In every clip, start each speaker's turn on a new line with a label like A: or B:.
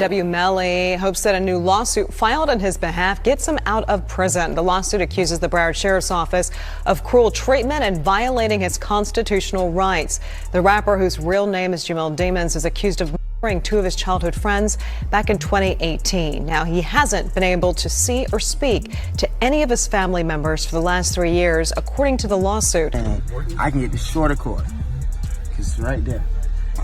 A: YNW Melly hopes that a new lawsuit filed on his behalf gets him out of prison. The lawsuit accuses the Broward Sheriff's Office of cruel treatment and violating his constitutional rights. The rapper, whose real name is Jamel Demons, is accused of murdering two of his childhood friends back in 2018. Now, he hasn't been able to see or speak to any of his family members for the last 3 years, according to the lawsuit.
B: I can get the shorter cord, because it's right there.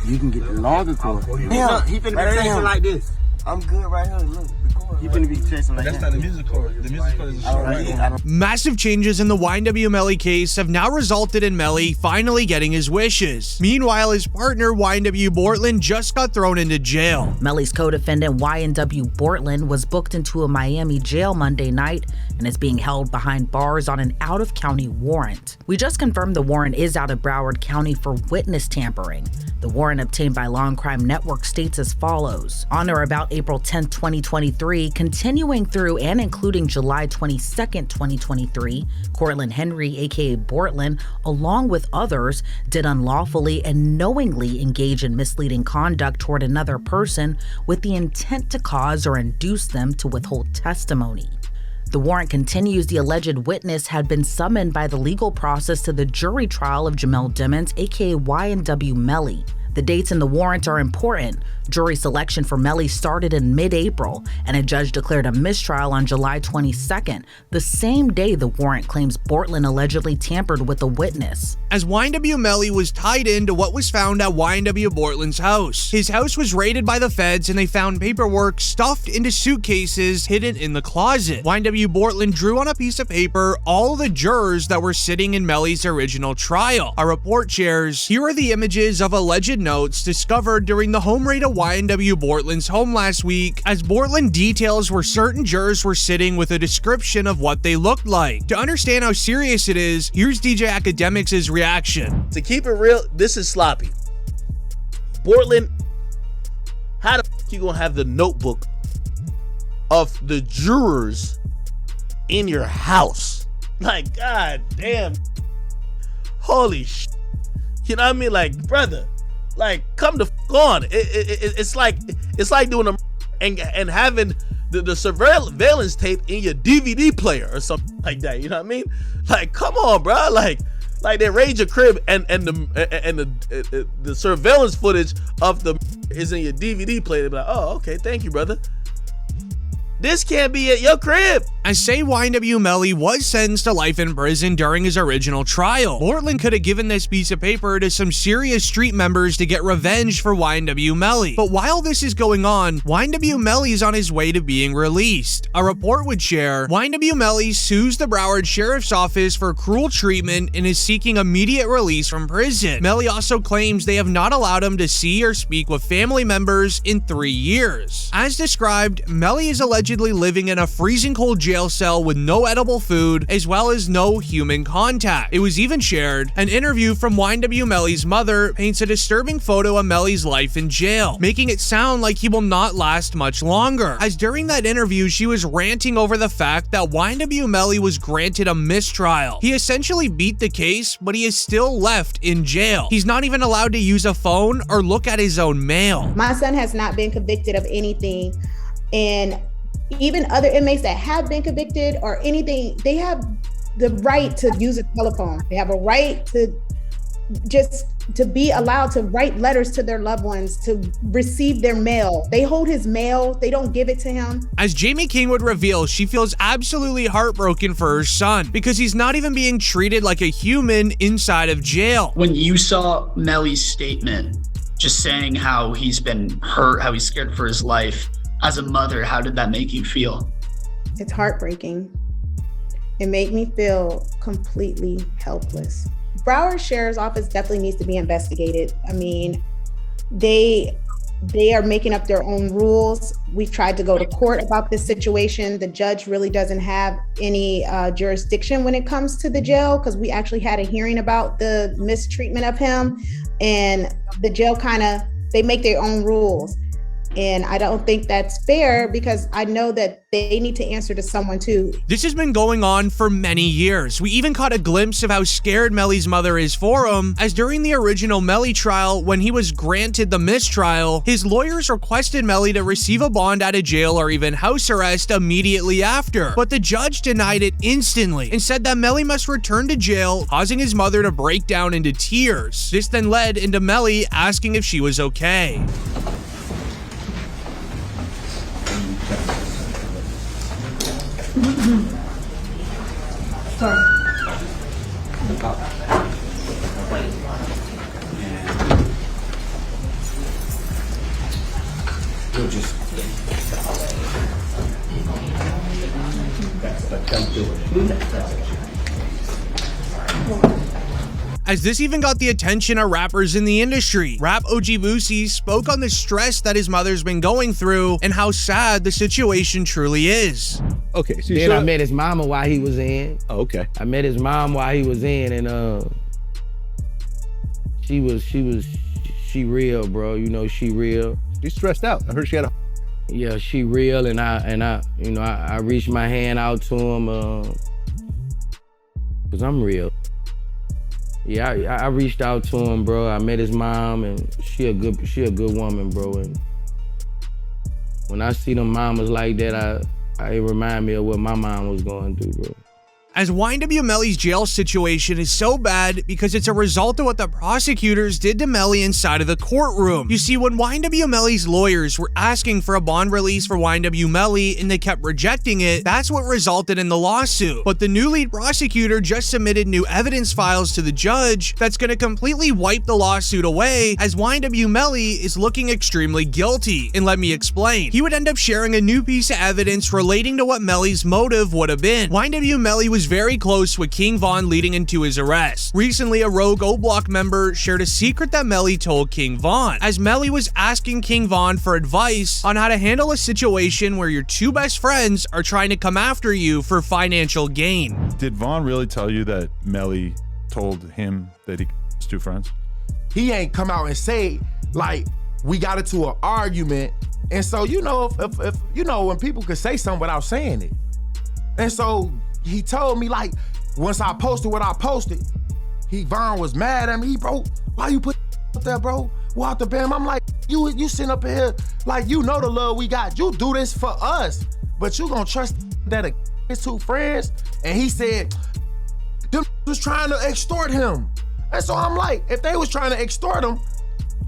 B: You can get the longer cord.
C: Look, he finna be chasing like this.
B: I'm good right here. Look, the cord. He finna be chasing like that.
C: That's not the music cord. The music cord is a short right.
D: Massive changes in the YNW Melly case have now resulted in Melly finally getting his wishes. Meanwhile, his partner YNW Bortland just got thrown into jail.
E: Melly's co-defendant YNW Bortland was booked into a Miami jail Monday night and is being held behind bars on an out-of-county warrant. We just confirmed the warrant is out of Broward County for witness tampering. The warrant obtained by Law and Crime Network states as follows. On or about April 10, 2023, continuing through and including July 22, 2023, Cortland Henry, aka Bortland, along with others, did unlawfully and knowingly engage in misleading conduct toward another person with the intent to cause or induce them to withhold testimony. The warrant continues the alleged witness had been summoned by the legal process to the jury trial of Jamel Demons, aka YNW Melly. The dates in the warrant are important. Jury selection for Melly started in mid-April, and a judge declared a mistrial on July 22nd, the same day the warrant claims Bortland allegedly tampered with a witness.
D: As YNW Melly was tied into what was found at YNW Bortland's house. His house was raided by the feds and they found paperwork stuffed into suitcases hidden in the closet. YNW Bortland drew on a piece of paper all the jurors that were sitting in Melly's original trial. Our report shares, here are the images of alleged notes discovered during the home raid of YNW Bortland's home last week, as Bortland details where certain jurors were sitting with a description of what they looked like. To understand how serious it is, here's DJ Academics' reaction.
F: To keep it real, this is sloppy. Bortland, how the f you gonna have the notebook of the jurors in your house? Like, god damn. Holy sh. You know what I mean? Like, brother, like, come the f on. It's like doing a and having the surveillance tape in your DVD player or something like that. You know what I mean? Like, come on, bro. Like they raid your crib and the surveillance footage of the is in your DVD player. They be like, oh, okay, thank you, brother. This can't be at your crib.
D: As say YNW Melly was sentenced to life in prison during his original trial. Bortland could have given this piece of paper to some serious street members to get revenge for YNW Melly. But while this is going on, YNW Melly is on his way to being released. A report would share, YNW Melly sues the Broward Sheriff's Office for cruel treatment and is seeking immediate release from prison. Melly also claims they have not allowed him to see or speak with family members in 3 years. As described, Melly is allegedly living in a freezing cold jail cell with no edible food as well as no human contact. It was even shared, an interview from YNW Melly's mother paints a disturbing photo of Melly's life in jail, making it sound like he will not last much longer. As during that interview, she was ranting over the fact that YNW Melly was granted a mistrial. He essentially beat the case, but he is still left in jail. He's not even allowed to use a phone or look at his own mail.
G: My son has not been convicted of anything, and even other inmates that have been convicted or anything, they have the right to use a telephone. They have a right to be allowed to write letters to their loved ones, to receive their mail. They hold his mail, they don't give it to him.
D: As Jamie King would reveal, she feels absolutely heartbroken for her son because he's not even being treated like a human inside of jail.
H: When you saw Melly's statement, just saying how he's been hurt, how he's scared for his life, as a mother, how did that make you feel?
G: It's heartbreaking. It made me feel completely helpless. Broward Sheriff's Office definitely needs to be investigated. I mean, they are making up their own rules. We've tried to go to court about this situation. The judge really doesn't have any jurisdiction when it comes to the jail, because we actually had a hearing about the mistreatment of him, and the jail they make their own rules. And I don't think that's fair because I know that they need to answer to someone too.
D: This has been going on for many years. We even caught a glimpse of how scared Melly's mother is for him, as during the original Melly trial, when he was granted the mistrial, his lawyers requested Melly to receive a bond out of jail or even house arrest immediately after. But the judge denied it instantly and said that Melly must return to jail, causing his mother to break down into tears. This then led into Melly asking if she was okay.
G: Sorry.
B: You'll just
D: As this even got the attention of rappers in the industry. Rap OG Boosie spoke on the stress that his mother's been going through and how sad the situation truly is.
I: Okay, so
B: then I met his mama while he was in.
I: Oh, okay.
B: I met his mom while he was in, and she real, bro. You know, she real.
I: She's stressed out. I heard she had a.
B: Yeah, she real, and I reached my hand out to him, cause I'm real. Yeah, I reached out to him, bro. I met his mom, and she a good woman, bro. And when I see them mamas like that, it remind me of what my mom was going through, bro.
D: As YNW Melly's jail situation is so bad because it's a result of what the prosecutors did to Melly inside of the courtroom. You see, when YNW Melly's lawyers were asking for a bond release for YNW Melly and they kept rejecting it, that's what resulted in the lawsuit. But the new lead prosecutor just submitted new evidence files to the judge that's going to completely wipe the lawsuit away, as YNW Melly is looking extremely guilty. And let me explain. He would end up sharing a new piece of evidence relating to what Melly's motive would have been. YNW Melly was very close with King Von leading into his arrest. Recently, a rogue O-Block member shared a secret that Melly told King Von, as Melly was asking King Von for advice on how to handle a situation where your two best friends are trying to come after you for financial gain.
J: Did Von really tell you that Melly told him that he was two friends?
K: He ain't come out and say, like, we got into an argument. And so, you know, if you know, when people could say something without saying it. And so he told me, like, once I posted what I posted, Von was mad at me. Bro, why you put up there, bro? Walk the bam. I'm like, you sitting up here, like, you know the love we got. You do this for us, but you gonna trust that his two friends? And he said, them was trying to extort him. And so I'm like, if they was trying to extort him,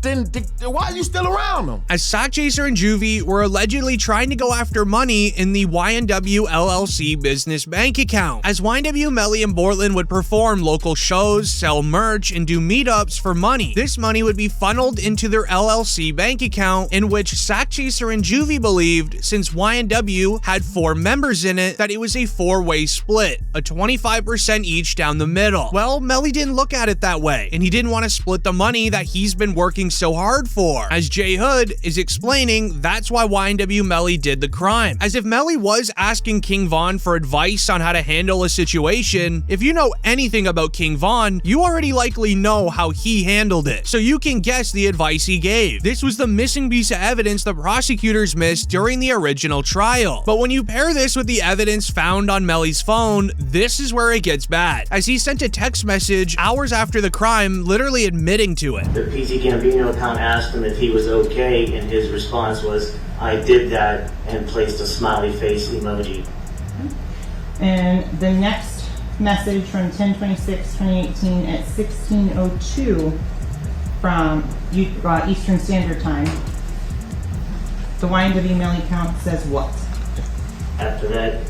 K: then why are you still around them?
D: As Sock Chaser and Juvie were allegedly trying to go after money in the YNW LLC business bank account, as YNW Melly and Bortland would perform local shows, sell merch, and do meetups for money. This money would be funneled into their LLC bank account, in which Sock Chaser and Juvie believed, since YNW had 4 members in it, that it was a 4-way split, a 25% each down the middle. Well, Melly didn't look at it that way, and he didn't want to split the money that he's been working so hard for. As Jay Hood is explaining, that's why YNW Melly did the crime. As if Melly was asking King Von for advice on how to handle a situation, if you know anything about King Von, you already likely know how he handled it, so you can guess the advice he gave. This was the missing piece of evidence the prosecutors missed during the original trial. But when you pair this with the evidence found on Melly's phone, this is where it gets bad, as he sent a text message hours after the crime, literally admitting to it.
L: The PC Gambino account asked him if he was okay, and his response was, I did that, and placed a smiley face emoji.
M: And the next message from 10/26/2018 at 16:02 from Eastern Standard Time, the YNW Melly account says what?
L: After that,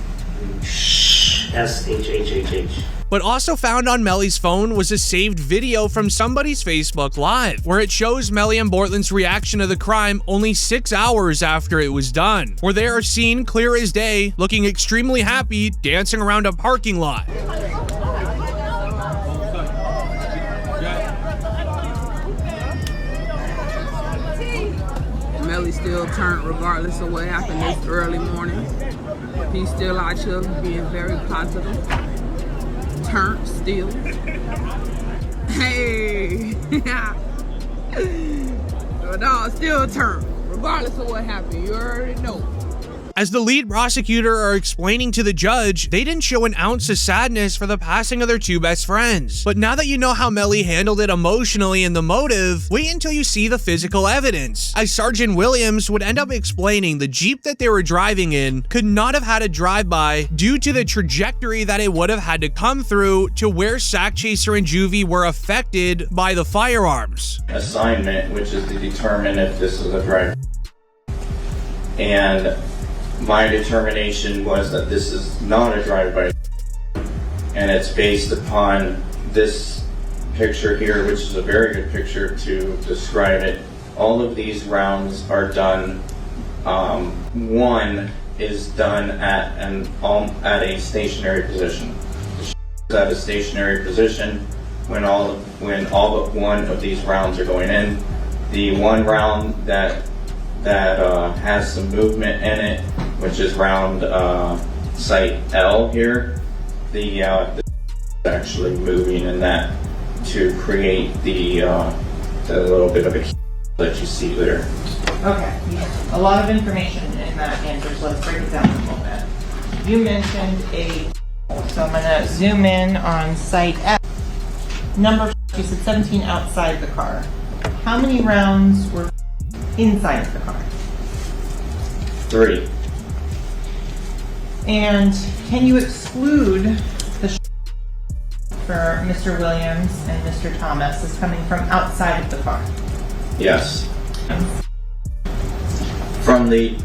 L: SHHHH.
D: But also found on Melly's phone was a saved video from somebody's Facebook Live, where it shows Melly and Bortland's reaction to the crime only 6 hours after it was done, where they are seen clear as day, looking extremely happy, dancing around a parking lot.
N: Melly still turned regardless of what happened this early morning. He's still out here being very positive. Turnt still. Hey. No, still turnt. regardless of what happened. You already know.
D: As the lead prosecutor are explaining to the judge, they didn't show an ounce of sadness for the passing of their two best friends. But now that you know how Melly handled it emotionally and the motive, wait until you see the physical evidence. As Sergeant Williams would end up explaining, the Jeep that they were driving in could not have had a drive-by due to the trajectory that it would have had to come through to where Sack Chaser and Juvie were affected by the firearms.
O: Assignment, which is to determine if this is a drive. And my determination was that this is not a drive-by, and it's based upon this picture here, which is a very good picture to describe it. All of these rounds are done. One is done at a stationary position. The at a stationary position when all but one of these rounds are going in. The one round that has some movement in it, which is round site L here, the actually moving in that to create the little bit of a that you see there.
M: Okay, a lot of information in that answer, so let's break it down a little bit. You mentioned so I'm gonna zoom in on site F. Number, you said 17 outside the car. How many rounds were inside of the car?
O: 3.
M: And can you exclude the for Mr. Williams and Mr. Thomas as coming from outside of the car?
O: Yes. From the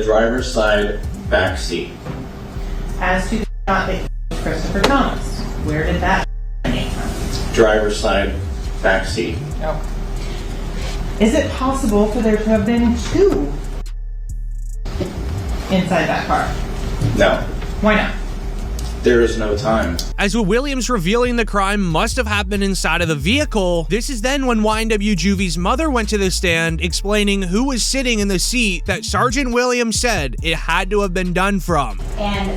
O: driver's side back seat.
M: As to the shot that Christopher Thomas, where did that emanate from?
O: Driver's side back seat.
M: Okay. Is it possible for there to have been 2 inside that car?
O: No.
M: Why not?
O: There is no time.
D: As with Williams revealing the crime must have happened inside of the vehicle, this is then when YNW Juvie's mother went to the stand explaining who was sitting in the seat that Sergeant Williams said it had to have been done from.
P: And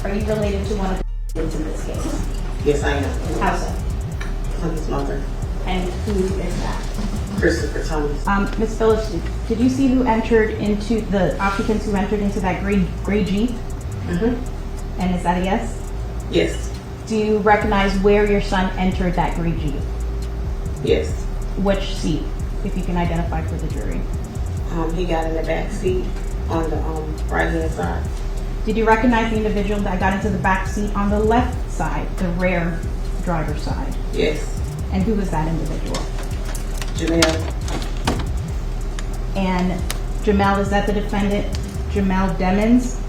P: are you related to one of the victims in this case?
Q: Yes, I am.
P: How so?
Q: I'm his mother.
P: And who is that?
Q: Christopher Thomas.
P: Ms. Phillips, did you see who entered into the occupants who entered into that gray Jeep?
Q: Mm-hmm.
P: And is that a yes?
Q: Yes.
P: Do you recognize where your son entered that gray Jeep?
Q: Yes.
P: Which seat, if you can identify for the jury?
Q: He got in the back seat on the right hand side.
P: Did you recognize the individual that got into the back seat on the left side, the rear driver's side?
Q: Yes.
P: And who was that individual?
Q: Jamel.
P: And Jamel, is that the defendant, Jamel Demons?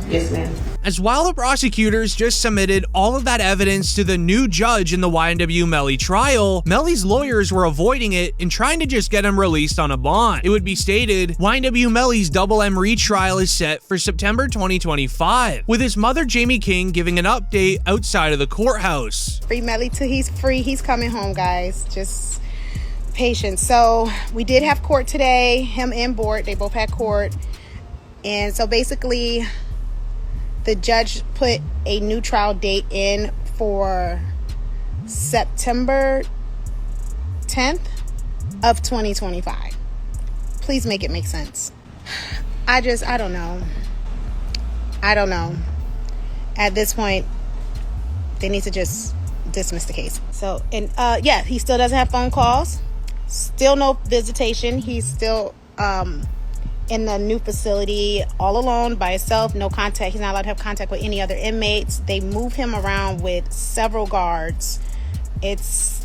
Q: Yes, ma'am.
D: As while the prosecutors just submitted all of that evidence to the new judge in the YNW Melly trial, Melly's lawyers were avoiding it and trying to just get him released on a bond. It would be stated, YNW Melly's Double M retrial is set for September 2025, with his mother Jamie King giving an update outside of the courthouse.
G: Free Melly till he's free. He's coming home, guys. Just patience. So we did have court today, him and Bort. They both had court. And so basically, the judge put a new trial date in for September 10th of 2025. Please make it make sense. I don't know. I don't know. At this point, they need to just dismiss the case. So, and yeah, he still doesn't have phone calls. Still no visitation. He's still in the new facility all alone by himself, no contact. He's not allowed to have contact with any other inmates. They move him around with several guards. It's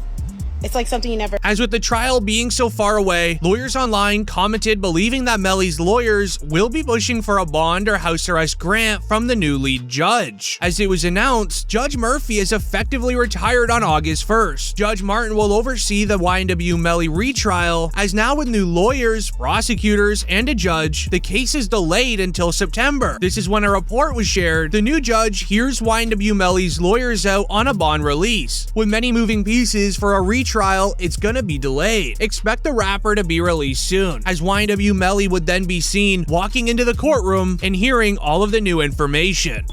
G: like something you never...
D: As with the trial being so far away, lawyers online commented believing that Melly's lawyers will be pushing for a bond or house arrest grant from the new lead judge. As it was announced, Judge Murphy is effectively retired on August 1st. Judge Martin will oversee the YNW Melly retrial, as now with new lawyers, prosecutors, and a judge, the case is delayed until September. This is when a report was shared. The new judge hears YNW Melly's lawyers out on a bond release. With many moving pieces for a retrial, it's gonna be delayed. Expect the rapper to be released soon, as YNW Melly would then be seen walking into the courtroom and hearing all of the new information.